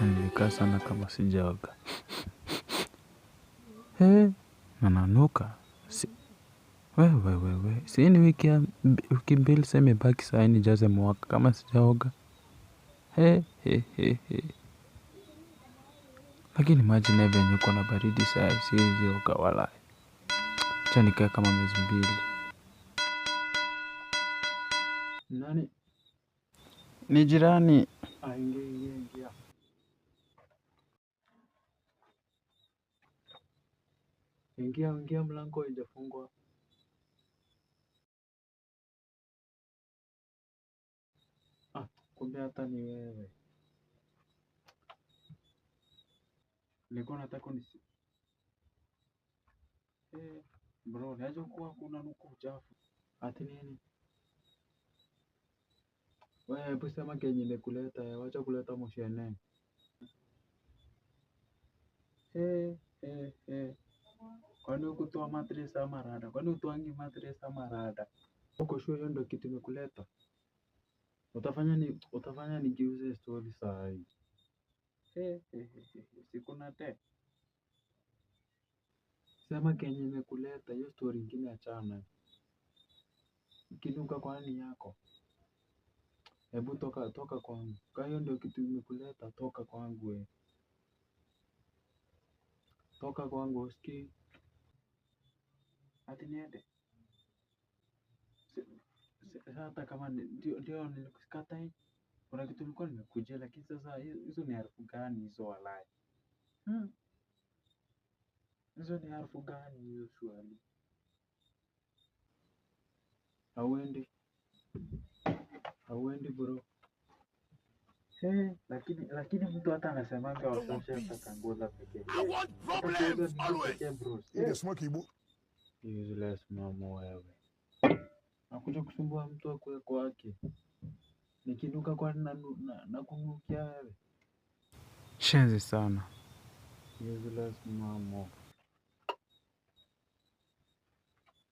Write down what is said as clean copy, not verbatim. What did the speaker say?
Na nimekaa sana kama sijaoga. Nananuka. Wewe. Si ni wiki mbili sasa imebaki saa nijaze mwaka kama sijaoga. Lakini imagine venye uko na baridi saa hii siwezi oga walai. Acha nikae kama miezi mbili. Nani? Ni jirani. Ingia. Ingia mlango haijafungwa. Kumbe hata ni wewe. Nilikuwa nataka bro, niaje kuwa kuna nuku uchafu. Ati nini? Wewe hebu sema kenye imekuleta, wacha kuleta moshene. Kwani hukutoa mattress ama rada? Kwani hutoangi mattress ama rada? Uko sure hiyo ndio kitu imekuleta? Utafanya nigeuze story saa hii. Sikuna te. Sema kenye imekuleta, hiyo story ingine achana. Ikinuka kwani yako? Hebu toka kwangu. Kama hiyo ndio kitu imekuleta, toka kwangu we. Toka kwangu usikii. Ati niende. Hata kama ndio nilikukatai. Kuna kitu nilikuwa nimekujia lakini sasa hizo ni harufu gani hizo walai? Hizo ni harufu gani hizo swali? Hauendi bro. Lakini mtu hata anasemanga wasafisha hata ngoza pekee. You want problems always. Useless mama wewe. Nakuja kusumbua mtu akue kwake. Nikinuka kwa na kunukia wewe. Shenzi sana. Useless mama.